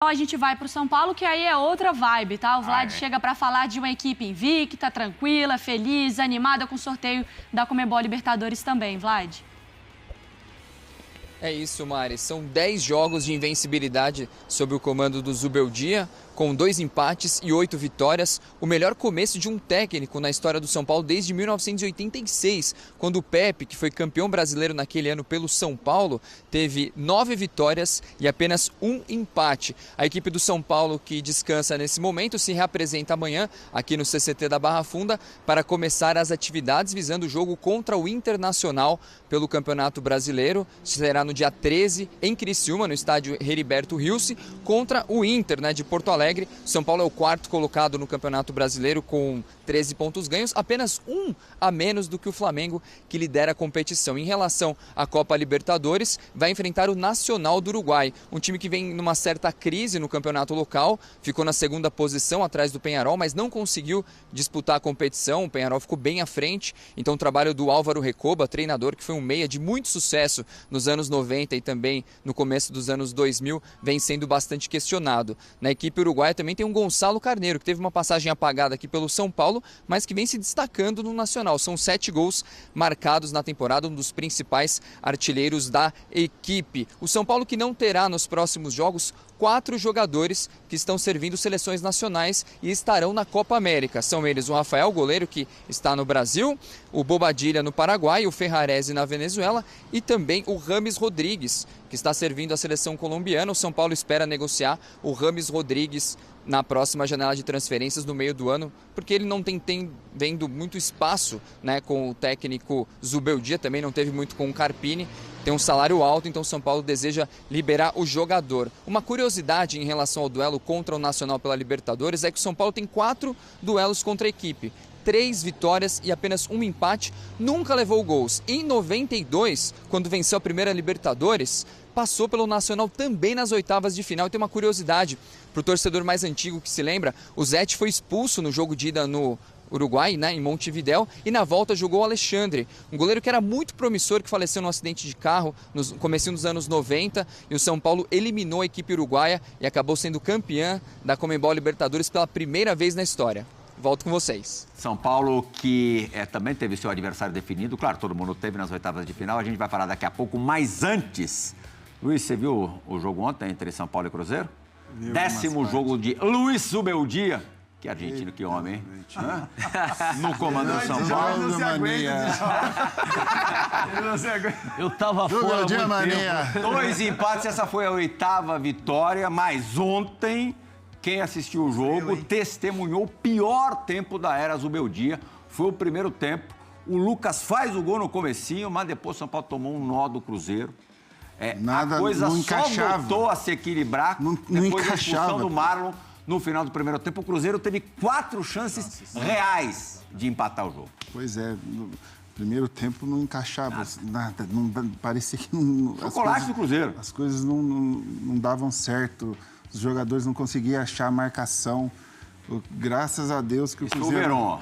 A gente vai para o São Paulo, que aí é outra vibe, tá? O Vlad chega para falar de uma equipe invicta, tranquila, feliz, animada com o sorteio da Conmebol Libertadores também, Vlad. É isso, Mari. São 10 jogos de invencibilidade sob o comando do Zubeldia, com 2 empates e 8 vitórias. O melhor começo de um técnico na história do São Paulo desde 1986, quando o Pepe, que foi campeão brasileiro naquele ano pelo São Paulo, teve 9 vitórias e apenas 1 empate. A equipe do São Paulo, que descansa nesse momento, se reapresenta amanhã aqui no CCT da Barra Funda para começar as atividades visando o jogo contra o Internacional pelo Campeonato Brasileiro. Será no dia 13 em Criciúma, no estádio Heriberto Rilse, contra o Inter, de Porto Alegre. São Paulo é o 4º colocado no Campeonato Brasileiro com 13 pontos ganhos, apenas 1 a menos do que o Flamengo, que lidera a competição. Em relação à Copa Libertadores, vai enfrentar o Nacional do Uruguai, um time que vem numa certa crise no campeonato local, ficou na 2ª posição atrás do Peñarol, mas não conseguiu disputar a competição. O Peñarol ficou bem à frente, então o trabalho do Álvaro Recoba, treinador que foi um meia de muito sucesso nos anos 90 e também no começo dos anos 2000, vem sendo bastante questionado. Na equipe uruguaia também tem um Gonçalo Carneiro, que teve uma passagem apagada aqui pelo São Paulo, mas que vem se destacando no Nacional. São 7 gols marcados na temporada, um dos principais artilheiros da equipe. O São Paulo que não terá nos próximos jogos 4 jogadores que estão servindo seleções nacionais e estarão na Copa América. São eles o Rafael, goleiro, que está no Brasil, o Bobadilla no Paraguai, o Ferrarese na Venezuela e também o Rames Rodrigues, que está servindo a seleção colombiana. O São Paulo espera negociar o Rames Rodrigues na próxima janela de transferências no meio do ano, porque ele não tem vendo muito espaço, com o técnico Zubeldia, também não teve muito com o Carpini. Tem um salário alto, então o São Paulo deseja liberar o jogador. Uma curiosidade em relação ao duelo contra o Nacional pela Libertadores é que o São Paulo tem 4 duelos contra a equipe. 3 vitórias e apenas 1 empate, nunca levou gols. Em 92, quando venceu a primeira Libertadores, passou pelo Nacional também nas oitavas de final. E tem uma curiosidade, para o torcedor mais antigo que se lembra, o Zete foi expulso no jogo de ida no Uruguai, em Montevidéu, e na volta jogou o Alexandre, um goleiro que era muito promissor, que faleceu num acidente de carro no comecinho dos anos 90, e o São Paulo eliminou a equipe uruguaia e acabou sendo campeã da Conmebol Libertadores pela primeira vez na história. Volto com vocês. São Paulo que também teve seu adversário definido, claro, todo mundo teve nas oitavas de final, a gente vai falar daqui a pouco, mas antes, Luiz, você viu o jogo ontem entre São Paulo e Cruzeiro? 10º jogo de Luiz Zubeldia. Que argentino, que homem, hein? No comando do São Paulo. Não se aguenta. Eu tava fora muito tempo. 2 empates, essa foi a 8ª vitória, mas ontem, quem assistiu o jogo testemunhou o pior tempo da era Zubeldia. Foi o primeiro tempo. O Lucas faz o gol no comecinho, mas depois o São Paulo tomou um nó do Cruzeiro. Nada, a coisa não só encaixava. voltou a se equilibrar depois da expulsão do Marlon. No final do primeiro tempo, o Cruzeiro teve 4 chances reais de empatar o jogo. Pois é, no primeiro tempo não encaixava nada, não, parecia que não... Chocolate do Cruzeiro. As coisas não davam certo, os jogadores não conseguiam achar a marcação. Graças a Deus que o Cruzeiro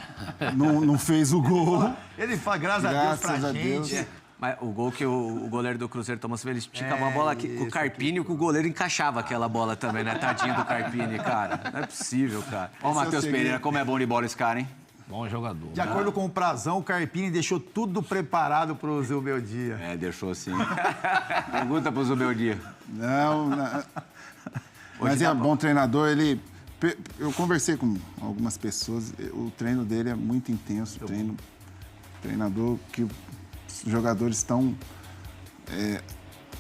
não fez o gol. Ele fala graças a Deus pra gente. Deus. Mas o gol que o goleiro do Cruzeiro tomou, ele esticava a bola aqui, com o Carpini, que o goleiro encaixava aquela bola também, né? Tadinho do Carpini, cara. Não é possível, cara. Ó o Matheus Pereira, como é bom de bola esse cara, hein? Bom jogador. De acordo com o Prazão, o Carpini deixou tudo preparado pro Zubeldia. Deixou sim. Pergunta pro Zubeldia. Não. Mas é bom treinador, eu conversei com algumas pessoas, o treino dele é muito intenso, treinador que os jogadores estão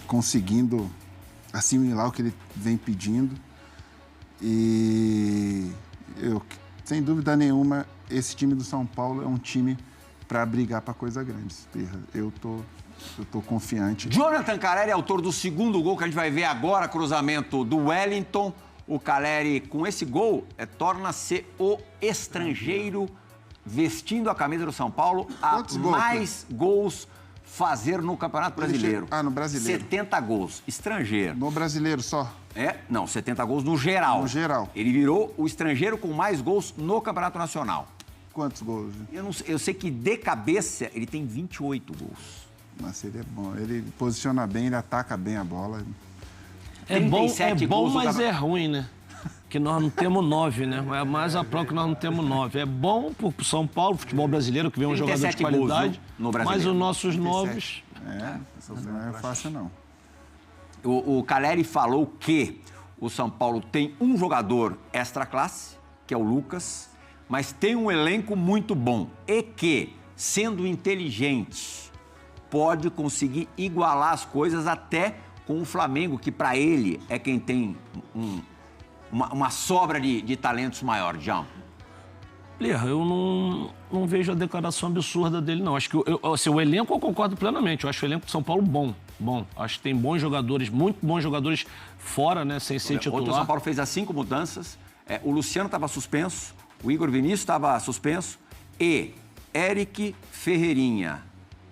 conseguindo assimilar o que ele vem pedindo. E sem dúvida nenhuma, esse time do São Paulo é um time para brigar para coisa grande. Eu tô confiante. Jonathan Caleri, autor do 2º gol que a gente vai ver agora, cruzamento do Wellington. O Caleri, com esse gol, torna-se o estrangeiro vestindo a camisa do São Paulo a mais gols fazer no Campeonato Brasileiro. No Brasileiro. 70 gols, estrangeiro. No Brasileiro só? Não, 70 gols no geral. No geral. Ele virou o estrangeiro com mais gols no Campeonato Nacional. Quantos gols? Eu sei que de cabeça ele tem 28 gols. Mas ele é bom, ele posiciona bem, ele ataca bem a bola. É bom, 37 gols no mas campeonato. é ruim, né? Que nós não temos 9, né? É mais a prova que nós não temos 9. É bom pro São Paulo, futebol brasileiro, que vem um jogador de 37 gols qualidade, no mas brasileiro. os nossos 9... Não é fácil, não. O Caleri falou que o São Paulo tem um jogador extra classe, que é o Lucas, mas tem um elenco muito bom e que, sendo inteligente, pode conseguir igualar as coisas até com o Flamengo, que para ele é quem tem uma sobra de talentos maior, João. Plirra, eu não vejo a declaração absurda dele, não. Acho que assim, o elenco eu concordo plenamente. Eu acho o elenco de São Paulo bom. Acho que tem bons jogadores, muito bons jogadores fora, né? Sem ser titular. Ontem o São Paulo fez as 5 mudanças. O Luciano estava suspenso, o Igor Vinícius estava suspenso e Eric, Ferreirinha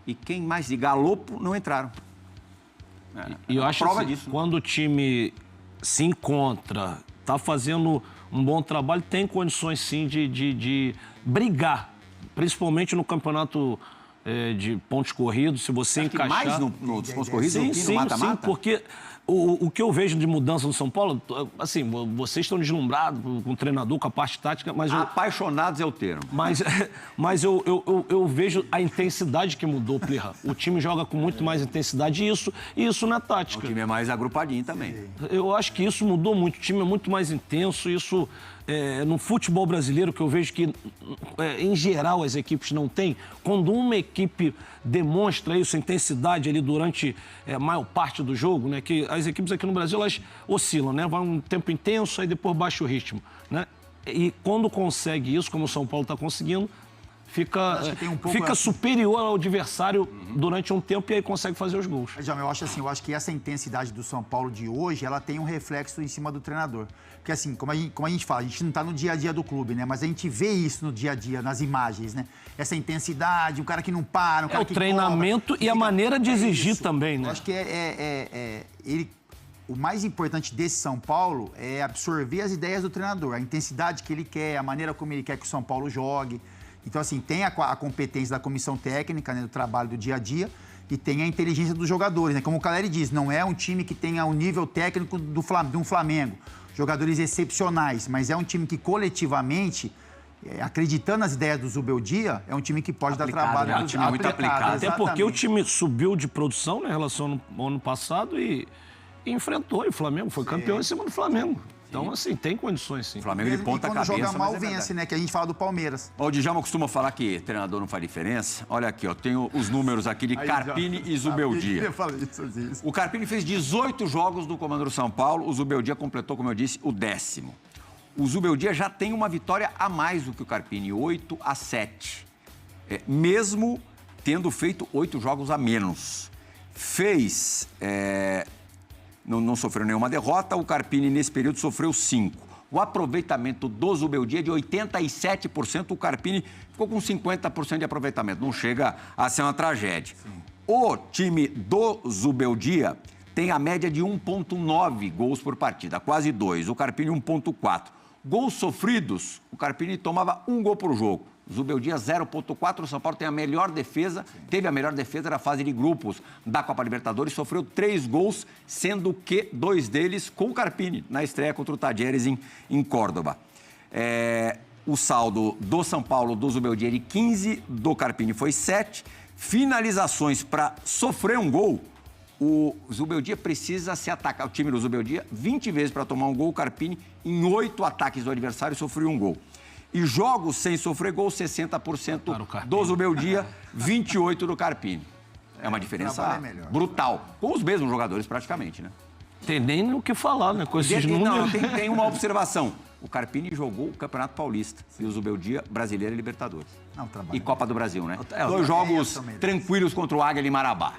e quem mais de Galopo não entraram. E eu acho prova assim, disso, né? quando o time se encontra, tá fazendo um bom trabalho, tem condições sim de brigar, principalmente no campeonato de pontos corridos, se você Acho que encaixar... mais nos pontos corridos do que no Sim, mata-mata? porque o que eu vejo de mudança no São Paulo, assim, vocês estão deslumbrados com o treinador, com a parte tática, mas... Apaixonados é o termo. Mas eu vejo a intensidade que mudou, Plirra. O time joga com muito mais intensidade e isso não é tática. O time é mais agrupadinho também. Eu acho que isso mudou muito. O time é muito mais intenso. Isso, no futebol brasileiro, que eu vejo que, em geral, as equipes não têm. Quando uma equipe demonstra isso, a intensidade ali durante a maior parte do jogo, né? Que as equipes aqui no Brasil, elas oscilam, né? Vai um tempo intenso, aí depois baixa o ritmo, né? E quando consegue isso, como o São Paulo está conseguindo, fica superior ao adversário durante um tempo e aí consegue fazer os gols. Mas, eu acho que essa intensidade do São Paulo de hoje, ela tem um reflexo em cima do treinador. Porque assim, como a gente fala, a gente não está no dia a dia do clube, né? Mas a gente vê isso no dia a dia, nas imagens, né? Essa intensidade, o cara que não para, o cara que o treinamento cobra, e a maneira de exigir também, né? Eu acho que o mais importante desse São Paulo é absorver as ideias do treinador, a intensidade que ele quer, a maneira como ele quer que o São Paulo jogue. Então, assim, tem a competência da comissão técnica, né, do trabalho do dia a dia, e tem a inteligência dos jogadores, né? Como o Caleri diz, não é um time que tenha o nível técnico de um Flamengo, jogadores excepcionais, mas é um time que coletivamente, acreditando nas ideias do Zubeldia, é um time que pode dar trabalho. É um time muito aplicado. Até porque o time subiu de produção, né, em relação ao ano passado e enfrentou o Flamengo, foi campeão em cima do Flamengo. Então, assim, tem condições, sim. O Flamengo de ponta cabeça. Quando joga mal, mas vence, né? Que a gente fala do Palmeiras. O Djalma costuma falar que treinador não faz diferença. Olha aqui, ó, tenho os números aqui de Carpini e Zubeldia. O Carpini fez 18 jogos no comando do São Paulo, o Zubeldia completou, como eu disse, o 10º. O Zubeldia já tem uma vitória a mais do que o Carpini, 8-7. Mesmo tendo feito 8 jogos a menos. Não sofreu nenhuma derrota, o Carpini nesse período sofreu 5. O aproveitamento do Zubeldia é de 87%, o Carpini ficou com 50% de aproveitamento. Não chega a ser uma tragédia. Sim. O time do Zubeldia tem a média de 1,9 gols por partida, quase 2. O Carpini 1,4. Gols sofridos, o Carpini tomava 1 gol por jogo. Zubeldia 0,4, o São Paulo tem a melhor defesa, teve a melhor defesa na fase de grupos da Copa Libertadores, sofreu 3 gols, sendo que 2 deles com o Carpini, na estreia contra o Tajeres em Córdoba. O saldo do São Paulo, do Zubeldia, de 15, do Carpini foi 7. Finalizações para sofrer um gol, o Zubeldia precisa se atacar, o time do Zubeldia, 20 vezes para tomar um gol, o Carpini, em 8 ataques do adversário, sofreu um gol. E jogos sem sofrer gol, 60% do Zubeldia, 28% do Carpini. É uma diferença brutal. Com os mesmos jogadores, praticamente, né? Tem nem o que falar, né? Com esses números. Não, tem uma observação. O Carpini jogou o Campeonato Paulista e o Zubeldia, Brasileiro e Libertadores. E Copa do Brasil, né? 2 jogos tranquilos contra o Águia e Marabá.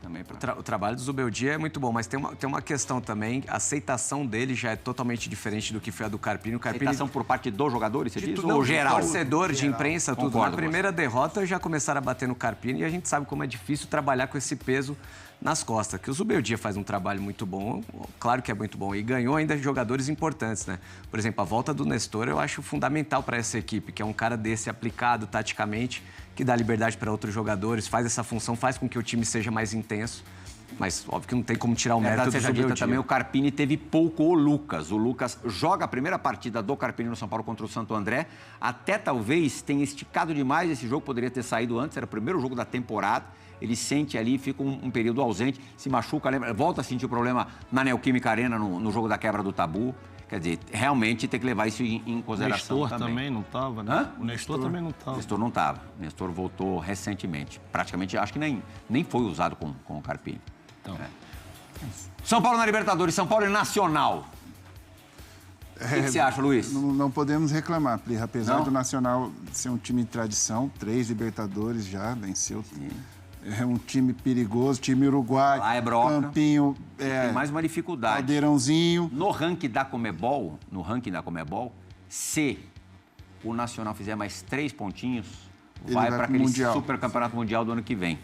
Também O trabalho do Zubeldia é muito bom, mas tem uma questão também, a aceitação dele já é totalmente diferente do que foi a do Carpini. Aceitação por parte dos jogadores, você diz? Ou geral? Torcedor, de imprensa, tudo. Concordo, Na primeira derrota já começaram a bater no Carpini e a gente sabe como é difícil trabalhar com esse peso nas costas. Que o Zubeldia faz um trabalho muito bom, claro que é muito bom, e ganhou ainda jogadores importantes, né? Por exemplo, a volta do Nestor eu acho fundamental para essa equipe, que é um cara desse aplicado taticamente, que dá liberdade para outros jogadores, faz essa função, faz com que o time seja mais intenso. Mas óbvio que não tem como tirar o mérito do seja dita Zubeldia. também, o Carpini teve pouco o Lucas. O Lucas joga a primeira partida do Carpini no São Paulo contra o Santo André. Até talvez tenha esticado demais esse jogo, poderia ter saído antes, era o primeiro jogo da temporada. Ele sente ali, fica um período ausente, se machuca, volta a sentir o problema na Neoquímica Arena, no jogo da quebra do tabu. Quer dizer, realmente tem que levar isso em consideração. O Nestor também não estava, né? Hã? O Nestor também não estava. O Nestor não estava. O Nestor voltou recentemente. Praticamente, acho que nem foi usado com o Carpini. Então. São Paulo na Libertadores, São Paulo é Nacional. O que você acha, Luiz? Não podemos reclamar, Plirra. Apesar Não? do Nacional ser um time de tradição, 3 Libertadores já venceu. É um time perigoso, time uruguai. Lá é broca. Campinho. Tem mais uma dificuldade. Caldeirãozinho. No ranking da Conmebol, se o Nacional fizer mais 3 pontinhos, Ele vai vai para pro aquele Mundial. Super Campeonato Mundial do ano que vem.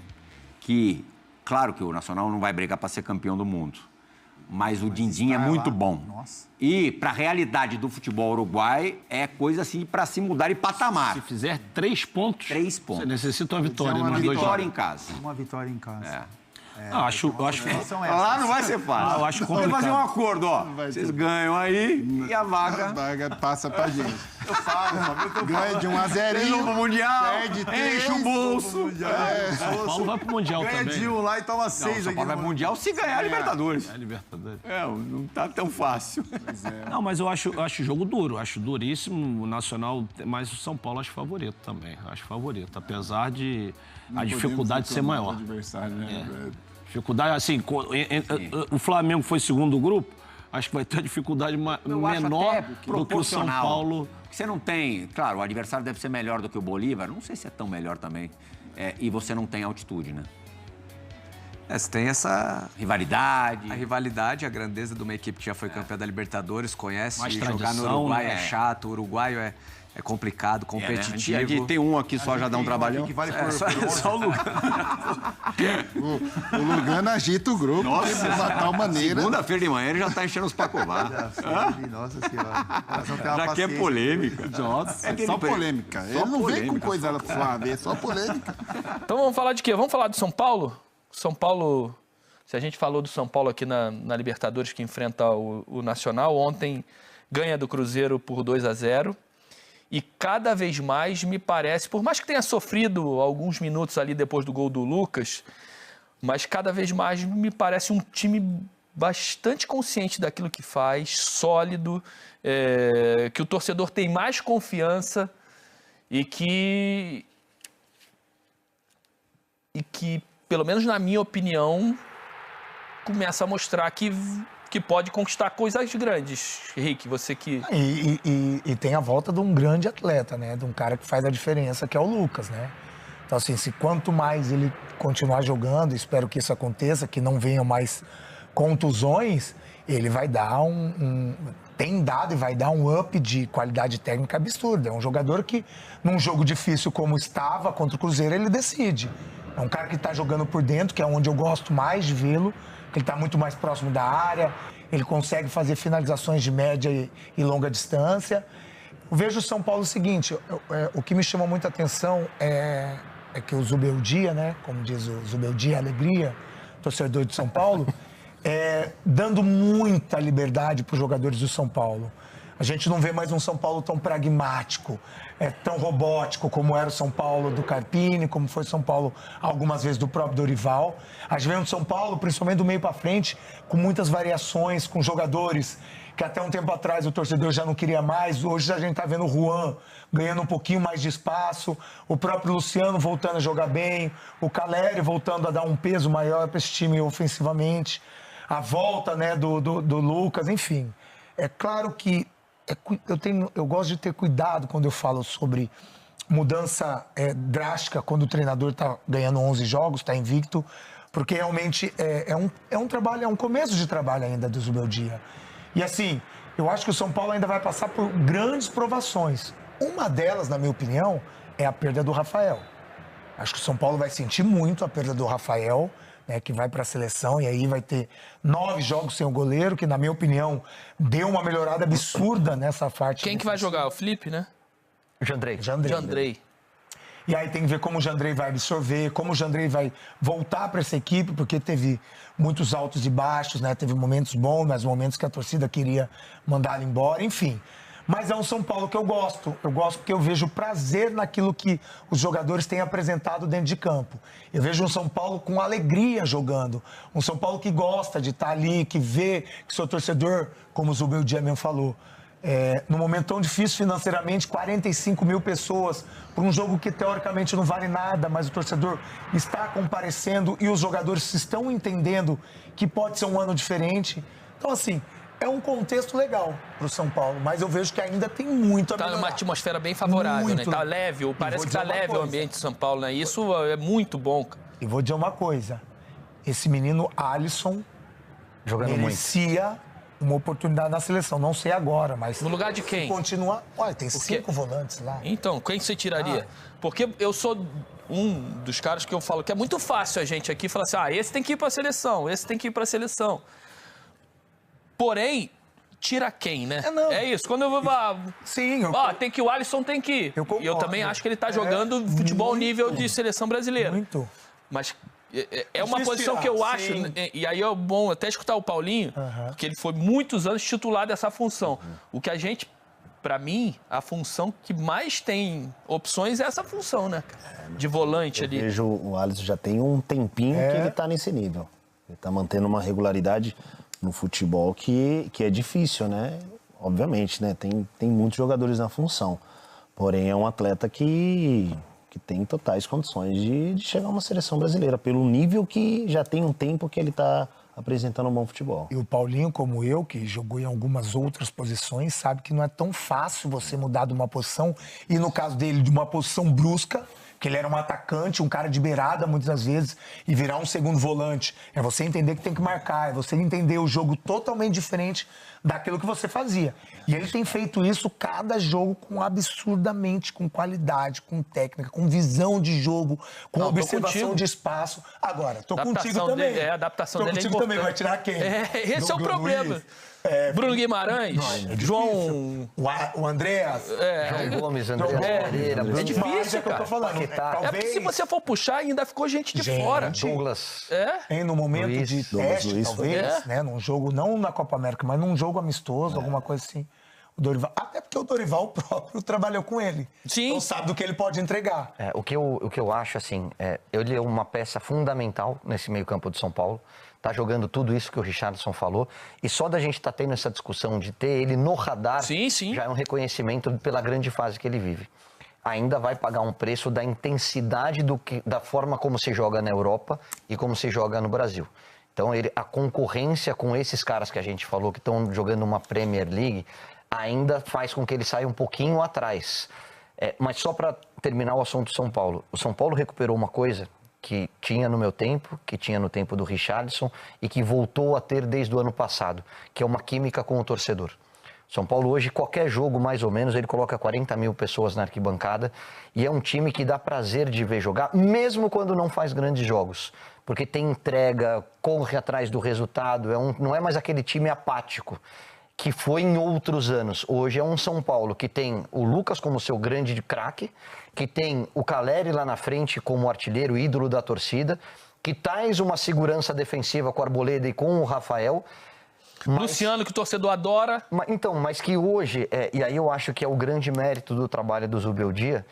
Que, claro que o Nacional não vai brigar para ser campeão do mundo. Mas o din-din é muito bom. Nossa. E, para a realidade do futebol uruguai, é coisa assim para se mudar de patamar. Se fizer 3 pontos, 3 pontos. você necessita uma vitória. Uma nos dois vitória jogos. em casa. Uma vitória em casa. Eu acho Lá não vai ser fácil. eu acho Tem que fazer complicado. um acordo, ó. Vocês ganham aí e a A vaga... vaga passa pra gente. Eu falo, Ganha de 1 a 0. Eles vão pro Mundial, Perde 3, enche o bolso. São Paulo vai pro Mundial ganha também. de 1 lá e toma Não, 6 o São aqui. Paulo vai pro Mundial se ganhar a Libertadores. É Libertadores. Não tá tão fácil. Não, mas eu acho jogo duro, acho duríssimo. O Nacional, mas o São Paulo acho favorito também. Acho favorito, apesar de a dificuldade ser maior. Adversário, né? Dificuldade, assim, o Flamengo foi segundo grupo, acho que vai ter dificuldade Eu acho menor até do que o São proporcional. Paulo. Você não tem... Claro, o adversário deve ser melhor do que o Bolívar. Não sei se é tão melhor também. E você não tem altitude, né? Você tem essa Rivalidade. a rivalidade, a grandeza de uma equipe que já foi campeã da Libertadores, conhece, Mais jogar no tradição, Uruguai né? é chato, o uruguaio é complicado, competitivo. A gente tem um aqui só, já dá um trabalhão. Que vale Só o lugar. O Lugano agita o grupo de uma tal maneira. Segunda-feira de manhã ele já tá enchendo os pacovar. Nossa senhora. Já que é polêmica. Nossa, que só ele- polêmica. só Ele não vem com polêmica, coisa suave, é só polêmica. Então vamos falar de quê? Vamos falar do São Paulo? São Paulo, se a gente falou do São Paulo aqui na Libertadores, que enfrenta o Nacional, ontem ganha do Cruzeiro por 2 a 0. E cada vez mais me parece, por mais que tenha sofrido alguns minutos ali depois do gol do Lucas, mas cada vez mais me parece um time bastante consciente daquilo que faz, sólido, que o torcedor tem mais confiança e que, pelo menos na minha opinião, começa a mostrar que pode conquistar coisas grandes. Henrique, você que... E tem a volta de um grande atleta, né? De um cara que faz a diferença, que é o Lucas, né? Então, assim, se quanto mais ele continuar jogando, espero que isso aconteça, que não venham mais contusões, ele vai dar tem dado e vai dar um up de qualidade técnica absurda. É um jogador que, num jogo difícil como estava contra o Cruzeiro, ele decide. É um cara que está jogando por dentro, que é onde eu gosto mais de vê-lo, que ele está muito mais próximo da área, ele consegue fazer finalizações de média e longa distância. Eu vejo o São Paulo o seguinte, o que me chama muita atenção é que o Zubeldia, né, como diz o Zubeldia, alegria, torcedor de São Paulo, dando muita liberdade para os jogadores do São Paulo. A gente não vê mais um São Paulo tão pragmático, tão robótico como era o São Paulo do Carpini, como foi o São Paulo algumas vezes do próprio Dorival. A gente vê um São Paulo, principalmente do meio para frente, com muitas variações, com jogadores que até um tempo atrás o torcedor já não queria mais. Hoje a gente está vendo o Juan ganhando um pouquinho mais de espaço, o próprio Luciano voltando a jogar bem, o Caleri voltando a dar um peso maior para esse time ofensivamente, a volta, né, do Lucas, enfim. É claro que eu gosto de ter cuidado quando eu falo sobre mudança drástica quando o treinador está ganhando 11 jogos, está invicto, porque realmente é um trabalho, é um começo de trabalho ainda do Zubeldia. E assim, eu acho que o São Paulo ainda vai passar por grandes provações. Uma delas, na minha opinião, é a perda do Rafael. Acho que o São Paulo vai sentir muito a perda do Rafael, né, que vai para a seleção, e aí vai ter 9 jogos sem o goleiro, que, na minha opinião, deu uma melhorada absurda nessa parte. Quem que vai jogar? O Felipe, né? Jandrei. Jandrei. E aí tem que ver como o Jandrei vai absorver, como o Jandrei vai voltar para essa equipe, porque teve muitos altos e baixos, né? Teve momentos bons, mas momentos que a torcida queria mandar ele embora, enfim. Mas é um São Paulo que eu gosto. Eu gosto porque eu vejo prazer naquilo que os jogadores têm apresentado dentro de campo. Eu vejo um São Paulo com alegria jogando. Um São Paulo que gosta de estar ali, que vê que seu torcedor, como o Zubeldia mesmo falou, num momento tão difícil financeiramente, 45 mil pessoas, por um jogo que teoricamente não vale nada, mas o torcedor está comparecendo e os jogadores estão entendendo que pode ser um ano diferente. Então, assim, é um contexto legal para o São Paulo, mas eu vejo que ainda tem muito a melhorar. Tá numa atmosfera bem favorável, muito. né? Tá leve, parece que tá leve o ambiente de São Paulo, né? Isso é muito bom. E vou dizer uma coisa, esse menino Alisson jogando merecia uma oportunidade na seleção, não sei agora, mas... No lugar de quem? Continua... Olha, tem 5 volantes lá. Então, quem você tiraria? Porque eu sou um dos caras que eu falo que é muito fácil a gente aqui falar assim, esse tem que ir pra seleção, esse tem que ir pra seleção. Porém, tira quem, né? É isso. Quando eu vou falar... Sim. tem que o Alisson tem que ir. E eu também acho que ele tá jogando futebol nível de seleção brasileira. Muito. Mas é uma posição que eu acho... E aí é bom até escutar o Paulinho, porque ele foi muitos anos titular dessa função. O que a gente... Para mim, a função que mais tem opções é essa função, né? De volante ali. Eu vejo o Alisson já tem um tempinho que ele tá nesse nível. Ele tá mantendo uma regularidade no futebol que é difícil, né? Obviamente, né? Tem muitos jogadores na função. Porém, é um atleta que tem totais condições de chegar a uma seleção brasileira, pelo nível que já tem um tempo que ele está apresentando um bom futebol. E o Paulinho, como eu, que jogou em algumas outras posições, sabe que não é tão fácil você mudar de uma posição, e no caso dele, de uma posição brusca, que ele era um atacante, um cara de beirada muitas das vezes, e virar um segundo volante. É você entender que tem que marcar, é você entender o jogo totalmente diferente daquilo que você fazia. E ele tem feito isso cada jogo absurdamente, com qualidade, com técnica, com visão de jogo, com observação de espaço. Agora, tô contigo também. A adaptação dele é importante. Também, vai tirar quem? Esse é o problema. Bruno Guimarães, João... O Andréas. João Gomes, Andréas Pereira. É difícil, cara. Que eu tô falando. É porque se você for puxar, ainda ficou gente de fora. Douglas. No momento de teste, talvez, né? Num jogo, não na Copa América, mas num jogo amistoso, alguma coisa assim. O Dorival, até porque o Dorival próprio trabalhou com ele. Sim. Então sabe do que ele pode entregar. O que eu acho, assim, ele é uma peça fundamental nesse meio-campo de São Paulo. Tá jogando tudo isso que o Richarlison falou. E só da gente estar tendo essa discussão de ter ele no radar, já é um reconhecimento pela grande fase que ele vive. Ainda vai pagar um preço da intensidade da forma como se joga na Europa e como se joga no Brasil. Então, a concorrência com esses caras que a gente falou, que estão jogando uma Premier League, ainda faz com que ele saia um pouquinho atrás. Mas só para terminar o assunto do São Paulo. O São Paulo recuperou uma coisa que tinha no meu tempo, que tinha no tempo do Richarlison e que voltou a ter desde o ano passado, que é uma química com o torcedor. São Paulo hoje, qualquer jogo mais ou menos, ele coloca 40 mil pessoas na arquibancada e é um time que dá prazer de ver jogar, mesmo quando não faz grandes jogos, porque tem entrega, corre atrás do resultado, não é mais aquele time apático que foi em outros anos. Hoje é um São Paulo que tem o Lucas como seu grande craque, que tem o Caleri lá na frente como artilheiro, ídolo da torcida, que traz uma segurança defensiva com o Arboleda e com o Rafael. Luciano, que o torcedor adora. Mas que hoje, e aí eu acho que é o grande mérito do trabalho do Zubeldia,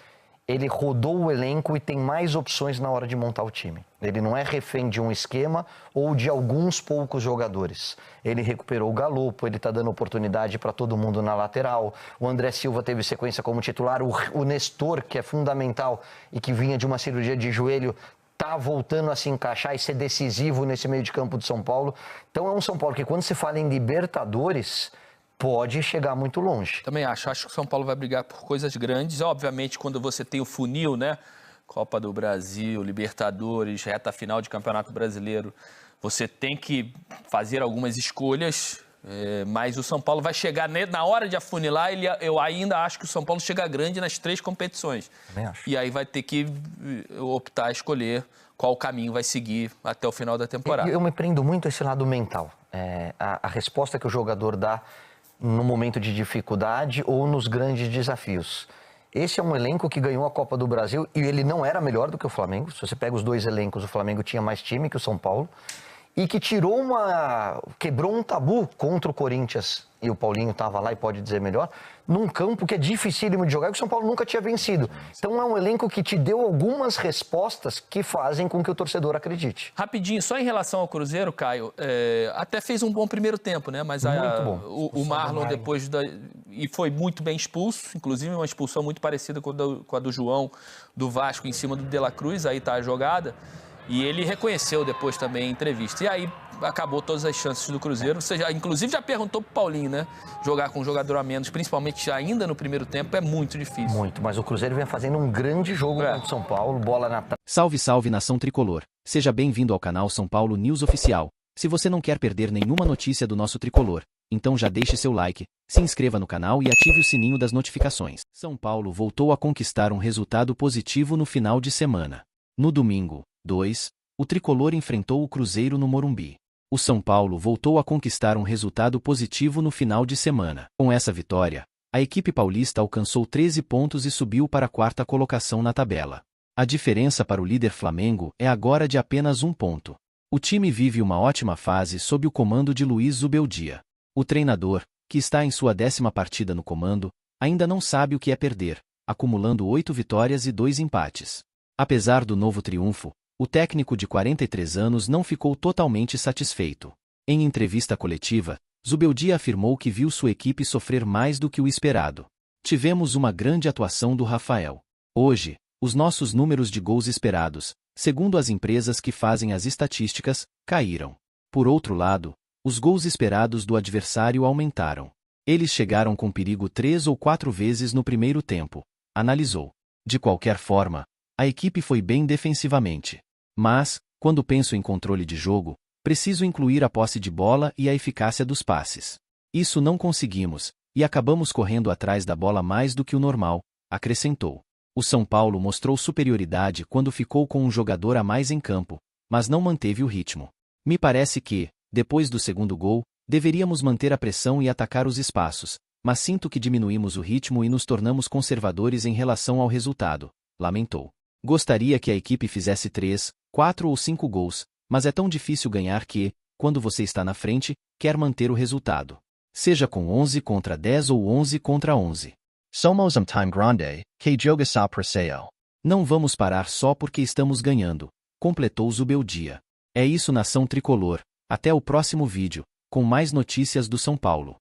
ele rodou o elenco e tem mais opções na hora de montar o time. Ele não é refém de um esquema ou de alguns poucos jogadores. Ele recuperou o Galopo, ele está dando oportunidade para todo mundo na lateral. O André Silva teve sequência como titular. O Nestor, que é fundamental e que vinha de uma cirurgia de joelho, está voltando a se encaixar e ser decisivo nesse meio de campo de São Paulo. Então é um São Paulo que, quando se fala em Libertadores, pode chegar muito longe. Também acho que o São Paulo vai brigar por coisas grandes. Obviamente, quando você tem o funil, né? Copa do Brasil, Libertadores, reta final de Campeonato Brasileiro, você tem que fazer algumas escolhas, mas o São Paulo vai chegar, na hora de afunilar, eu ainda acho que o São Paulo chega grande nas 3 competições. Também acho. E aí vai ter que optar, escolher qual caminho vai seguir até o final da temporada. Eu me prendo muito a esse lado mental. A resposta que o jogador dá no momento de dificuldade ou nos grandes desafios. Esse é um elenco que ganhou a Copa do Brasil e ele não era melhor do que o Flamengo. Se você pega os dois elencos, o Flamengo tinha mais time que o São Paulo. E que quebrou um tabu contra o Corinthians, e o Paulinho estava lá e pode dizer melhor, num campo que é dificílimo de jogar e que o São Paulo nunca tinha vencido. Então é um elenco que te deu algumas respostas que fazem com que o torcedor acredite. Rapidinho, só em relação ao Cruzeiro, Caio, até fez um bom primeiro tempo, né? Mas o Marlon depois e foi muito bem expulso, inclusive uma expulsão muito parecida com a do João, do Vasco, em cima do De La Cruz, aí tá a jogada. E ele reconheceu depois também em entrevista. E aí acabou todas as chances do Cruzeiro. Você inclusive já perguntou pro Paulinho, né? Jogar com um jogador a menos, principalmente ainda no primeiro tempo, é muito difícil. Muito, mas o Cruzeiro vem fazendo um grande jogo contra o São Paulo, bola na... Salve, salve, nação tricolor. Seja bem-vindo ao canal São Paulo News Oficial. Se você não quer perder nenhuma notícia do nosso tricolor, então já deixe seu like, se inscreva no canal e ative o sininho das notificações. São Paulo voltou a conquistar um resultado positivo no final de semana. No domingo, 2, o tricolor enfrentou o Cruzeiro no Morumbi. O São Paulo voltou a conquistar um resultado positivo no final de semana. Com essa vitória, a equipe paulista alcançou 13 pontos e subiu para a 4ª colocação na tabela. A diferença para o líder Flamengo é agora de apenas 1 ponto. O time vive uma ótima fase sob o comando de Luiz Zubeldia. O treinador, que está em sua 10ª partida no comando, ainda não sabe o que é perder, acumulando 8 vitórias e 2 empates. Apesar do novo triunfo, o técnico de 43 anos não ficou totalmente satisfeito. Em entrevista coletiva, Zubeldia afirmou que viu sua equipe sofrer mais do que o esperado. Tivemos uma grande atuação do Rafael. Hoje, os nossos números de gols esperados, segundo as empresas que fazem as estatísticas, caíram. Por outro lado, os gols esperados do adversário aumentaram. Eles chegaram com perigo 3 ou 4 vezes no primeiro tempo, analisou. De qualquer forma, a equipe foi bem defensivamente. Mas, quando penso em controle de jogo, preciso incluir a posse de bola e a eficácia dos passes. Isso não conseguimos, e acabamos correndo atrás da bola mais do que o normal, acrescentou. O São Paulo mostrou superioridade quando ficou com um jogador a mais em campo, mas não manteve o ritmo. Me parece que, depois do segundo gol, deveríamos manter a pressão e atacar os espaços, mas sinto que diminuímos o ritmo e nos tornamos conservadores em relação ao resultado, lamentou. Gostaria que a equipe fizesse 3, 4 ou 5 gols, mas é tão difícil ganhar que, quando você está na frente, quer manter o resultado. Seja com 11 contra 10 ou 11 contra 11. Somos time grande, que joga só preseo. Não vamos parar só porque estamos ganhando, completou Zubeldia. É isso, nação tricolor. Até o próximo vídeo, com mais notícias do São Paulo.